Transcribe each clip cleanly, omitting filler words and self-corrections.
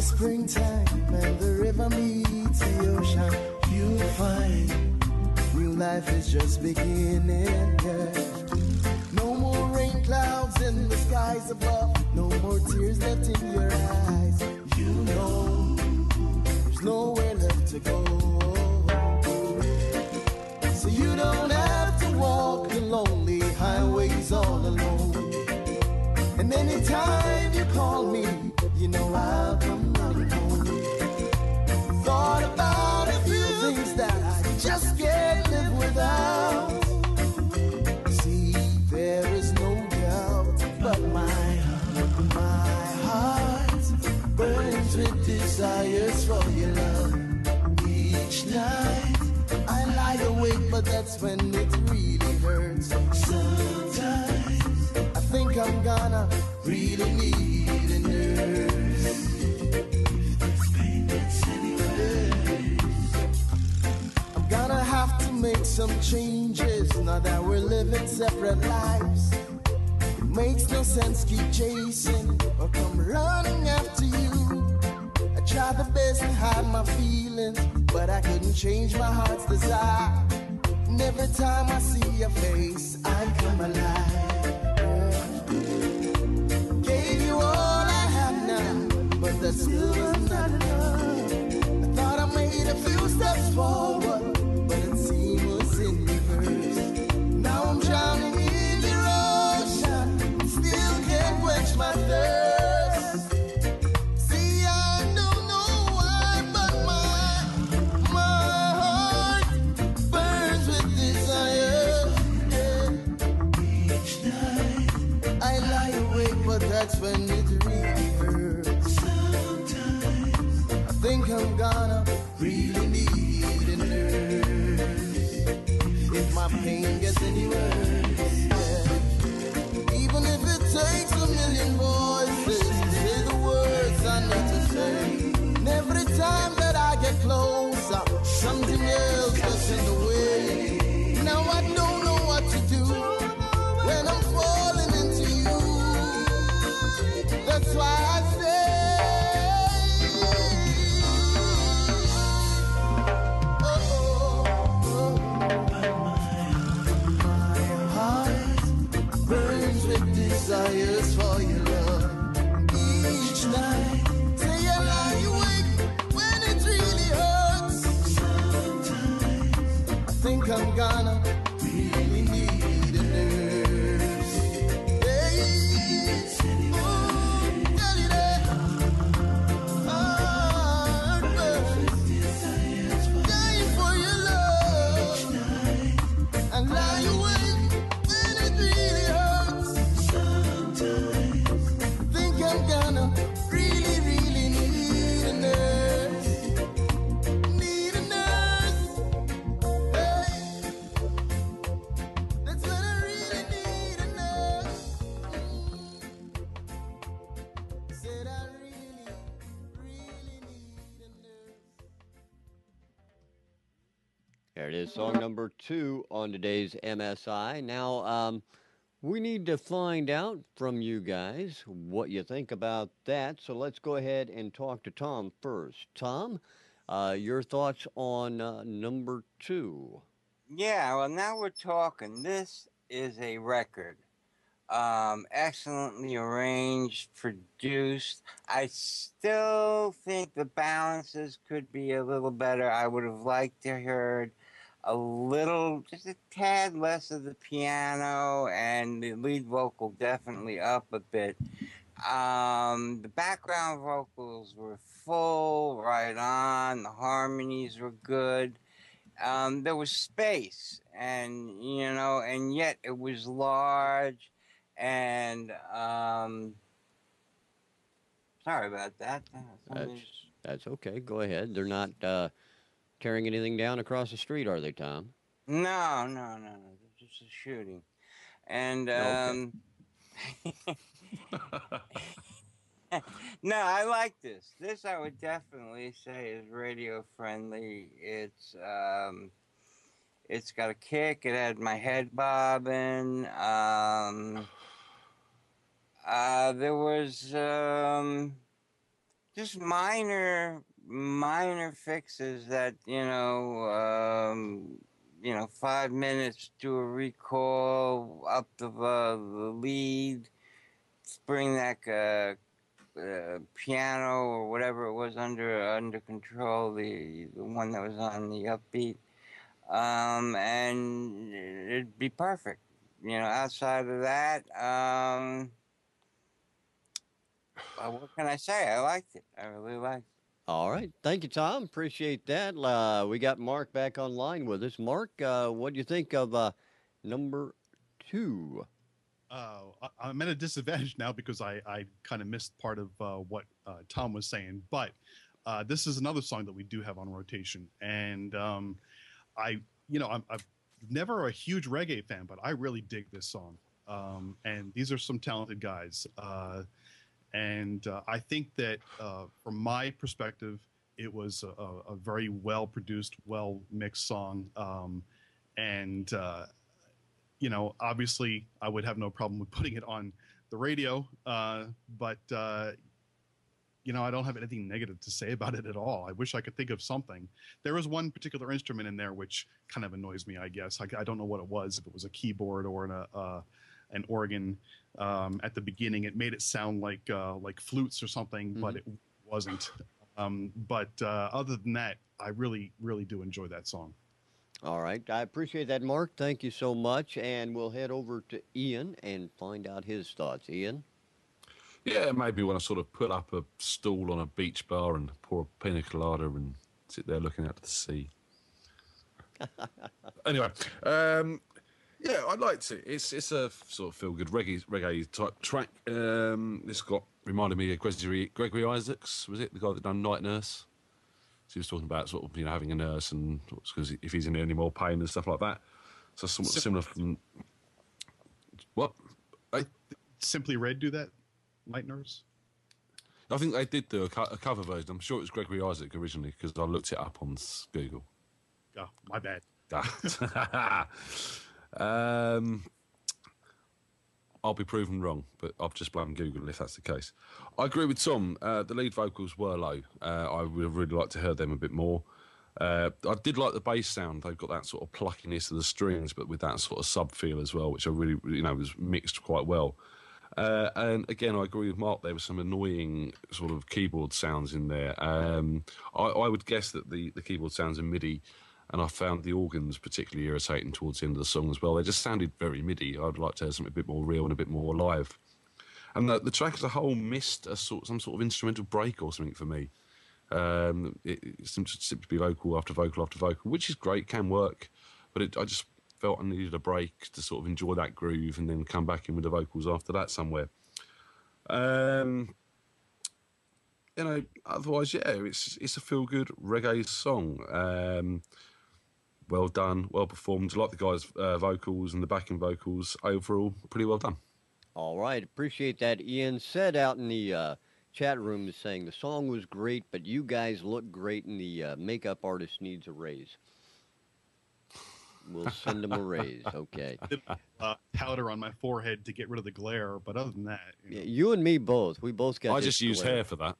springtime and the river meets the ocean, you'll find new life is just beginning, yeah. No more rain clouds in the skies above, no more tears left in your eyes. You know there's nowhere left to go, so you don't have to walk the lonely highways all alone. And anytime you call me, you know I'll come running home. Thought about a few things that I just can't live without. See, there is no doubt, but my heart burns with desires for your love. Each night I lie awake, but that's when it really hurts. Sometimes I think I'm gonna really need a nurse. This pain gets anywhere. I'm gonna have to make some changes now that we're living separate lives. It makes no sense keep chasing or come running after you. I tried the best to hide my feelings, but I couldn't change my heart's desire. And every time I see your face, I come alive. Gave you all I have now, but that still was not enough. I thought I made a few steps forward, but it seems in reverse. Now I'm drowning in your ocean, still can't quench my thirst. See, I don't know why, but my heart burns with desire. Yeah. Each night I lie awake, but that's when it really hurts. Sometimes I think I'm gonna really need a nurse. If my pain gets any worse, yeah. Even if it takes a million voices to say the words I need to say. And every time that I get closer, something else gets in the way. Now I don't know what to do when I'm falling into you. That's why I say, but my heart burns with desires for your love. Each night, say I lie awake when it really hurts. Sometimes I think I'm gonna really need a nurse. Hey, oh, tell you that heart burns, dying for your love. And lie awake when it really hurts. Sometimes I think I'm gonna really, really need a nurse. Need a nurse. Hey, that's when I really need a nurse. Said I really, really need a nurse. There it is, song number 2 on today's MSI. Now, we need to find out from you guys what you think about that. So let's go ahead and talk to Tom first. Tom, your thoughts on number 2? Yeah, well, now we're talking. This is a record. Excellently arranged, produced. I still think the balances could be a little better. I would have liked to heard a little, just a tad less of the piano, and the lead vocal definitely up a bit. The background vocals were full, right on. The harmonies were good. There was space, and and yet it was large. And sorry about that. That's okay. Go ahead. They're not tearing anything down across the street, are they, Tom? No. This is shooting, and Okay. no, I like this. This I would definitely say is radio friendly. It's got a kick. It had my head bobbing. There was just minor fixes that 5 minutes, do a recall up the lead, bring that piano or whatever it was under control, the one that was on the upbeat, and it'd be perfect. Outside of that, well, what can I say? I liked it. I really liked it. All right. Thank you, Tom. Appreciate that. We got Mark back online with us. Mark, what do you think of number 2? I'm at a disadvantage now because I kind of missed part of what Tom was saying. But this is another song that we do have on rotation, and I'm never a huge reggae fan, but I really dig this song. And these are some talented guys. And I think that from my perspective, it was a very well-produced, well-mixed song. And obviously I would have no problem with putting it on the radio. But I don't have anything negative to say about it at all. I wish I could think of something. There was one particular instrument in there which kind of annoys me, I guess. I don't know what it was, if it was a keyboard or an organ. At the beginning, it made it sound like flutes or something, but it wasn't. But other than that, I really, really do enjoy that song. All right. I appreciate that, Mark. Thank you so much. And we'll head over to Ian and find out his thoughts. Ian? Yeah, maybe when I sort of put up a stool on a beach bar and pour a pina colada and sit there looking out to the sea. Anyway, yeah, I liked it. It's a sort of feel-good reggae type track. This reminded me of Gregory Isaacs, was it? The guy that done Night Nurse? So he was talking about sort of, having a nurse and because if he's in any more pain and stuff like that. So somewhat similar from... What? Simply Red do that? Night Nurse? I think they did do a cover version. I'm sure it was Gregory Isaac originally because I looked it up on Google. Oh, my bad. I'll be proven wrong, but I've just blamed Google if that's the case. I agree with Tom. The lead vocals were low. I would have really liked to hear them a bit more. I did like the bass sound. They've got that sort of pluckiness of the strings, but with that sort of sub feel as well, which I really, was mixed quite well. And again, I agree with Mark. There were some annoying sort of keyboard sounds in there. I would guess that the keyboard sounds are MIDI, and I found the organs particularly irritating towards the end of the song as well. They just sounded very MIDI. I'd like to hear something a bit more real and a bit more live. And the track as a whole missed some sort of instrumental break or something for me. It seemed to be vocal after vocal after vocal, which is great, can work, but I just felt I needed a break to sort of enjoy that groove and then come back in with the vocals after that somewhere. Otherwise, yeah, it's a feel-good reggae song. Well done, well performed. I like the guys' vocals and the backing vocals. Overall, pretty well done. All right. Appreciate that. Ian said out in the chat room is saying the song was great, but you guys look great and the makeup artist needs a raise. We'll send him a raise. Okay. Powder on my forehead to get rid of the glare, but other than that... You and me both. We both got I just use hair for that.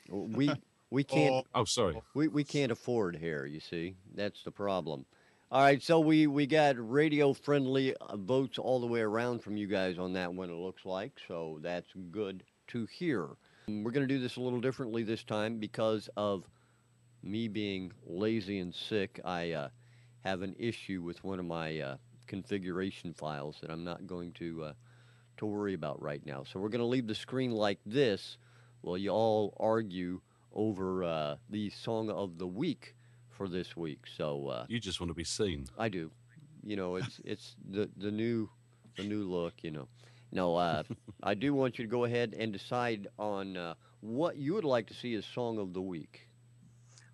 We can't... Oh, sorry. We can't afford hair, you see. That's the problem. All right, so we got radio-friendly votes all the way around from you guys on that one, it looks like, so that's good to hear. We're going to do this a little differently this time because of me being lazy and sick. I have an issue with one of my configuration files that I'm not going to worry about right now. So we're going to leave the screen like this while you all argue over the song of the week for this week. So you just want to be seen. I do. It's the new look. No, I do want you to go ahead and decide on what you would like to see as song of the week.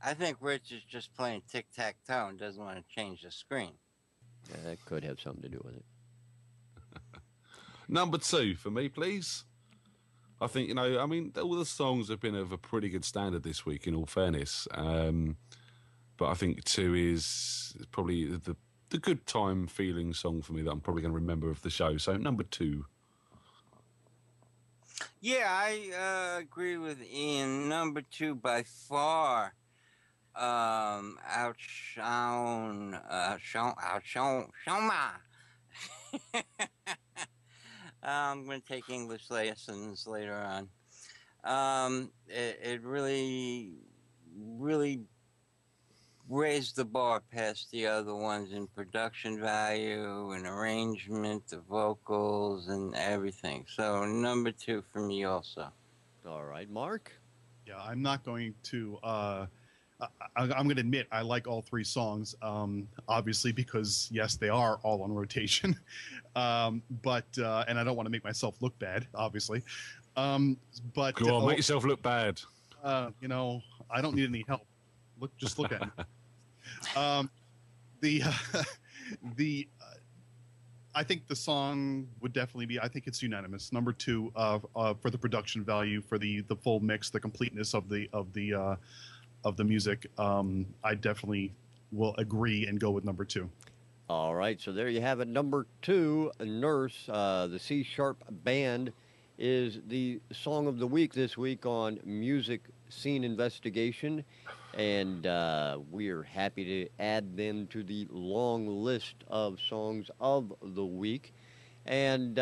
I think Rich is just playing tic-tac-toe and doesn't want to change the screen. Yeah, that could have something to do with it. Number 2 for me, please. I think, all the songs have been of a pretty good standard this week, in all fairness. But I think 2 is probably the good time feeling song for me that I'm probably going to remember of the show. So number 2. Yeah, I agree with Ian. Number two by far. Shoma. I'm going to take English lessons later on. It really raised the bar past the other ones in production value and arrangement, the vocals and everything. So number two for me also. All right, Mark. Yeah, I'm not going to. I'm going to admit I like all three songs, obviously because yes, they are all on rotation. But and I don't want to make myself look bad, obviously. But Go on, make yourself look bad. you know, I don't need any help. Just look at me. The the I think the song would definitely be. I think it's unanimous. Number two for the production value, for the full mix, the completeness of the music. I definitely will agree and go with number two. All right, so there you have it. Number two, Nurse, the C Sharp Band, is the song of the week this week on Music Scene Investigation. And we are happy to add them to the long list of songs of the week. And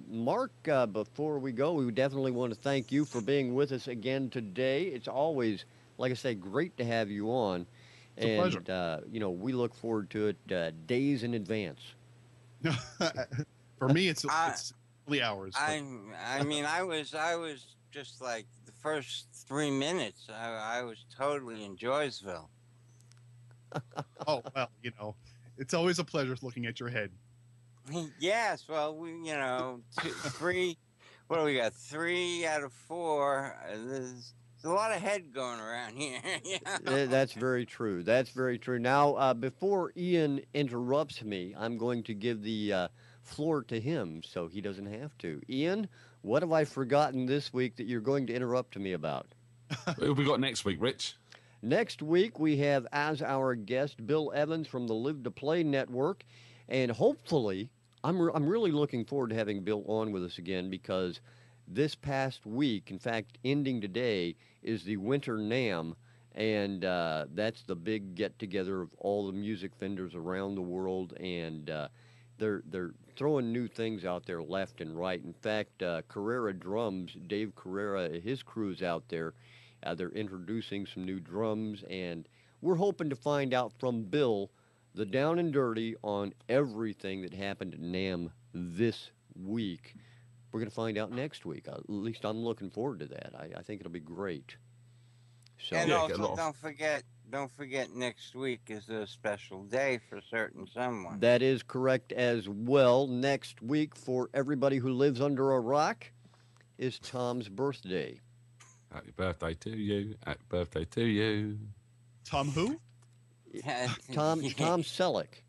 Mark, before we go, we definitely want to thank you for being with us again today. It's always, like I say, great to have you on. It's a pleasure. You know, we look forward to it days in advance. For me, it's only hours. I mean, I was just like the first 3 minutes. I was totally in Joysville. Oh well, you know, it's always a pleasure looking at your head. Yes, well, three. What do we got? 3 out of 4. There's a lot of head going around here. That's very true. That's very true. Now, before Ian interrupts me, I'm going to give the floor to him so he doesn't have to. Ian, what have I forgotten this week that you're going to interrupt me about? Who have we got next week, Rich? Next week, we have as our guest Bill Evans from the Live to Play Network. And hopefully, I'm really looking forward to having Bill on with us again because this past week, in fact, ending today, is the Winter NAMM, and that's the big get-together of all the music vendors around the world, and they're throwing new things out there left and right. In fact, Carrera Drums, Dave Carrera, his crew's out there. They're introducing some new drums, and we're hoping to find out from Bill the down and dirty on everything that happened at NAMM this week. We're going to find out next week. At least I'm looking forward to that. I think it'll be great. So, and also, don't forget next week is a special day for certain someone. That is correct as well. Next week, for everybody who lives under a rock, is Tom's birthday. Happy birthday to you. Happy birthday to you. Tom who? Tom Selleck.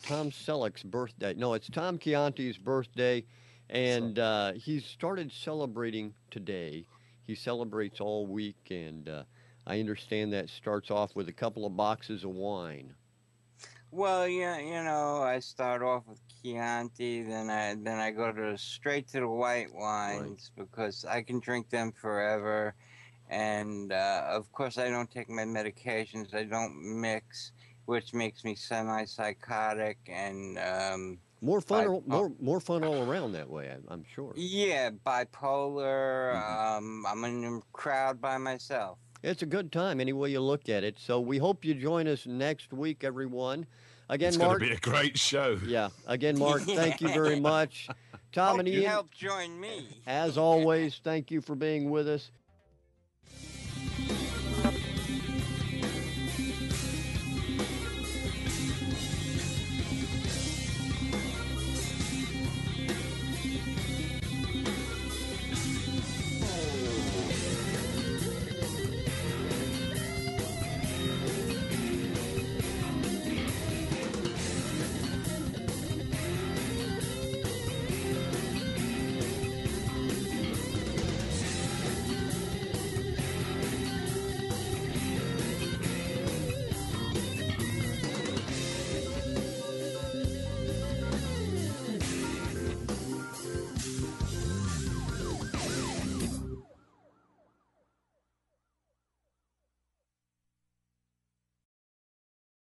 Tom Selleck's birthday. No, it's Tom Chianti's birthday, and he started celebrating today. He celebrates all week, and I understand that starts off with a couple of boxes of wine. Well, yeah, I start off with Chianti, then I go straight to the white wines because I can drink them forever, and of course I don't take my medications. I don't mix, which makes me semi-psychotic and more fun, more fun all around that way. I'm sure. Yeah, bipolar. I'm in a crowd by myself. It's a good time any way you look at it. So we hope you join us next week, everyone. Again, it's Mark. It's going to be a great show. Yeah. Again, Mark, thank you very much. Tom and Ian. You helped join me. As always, thank you for being with us.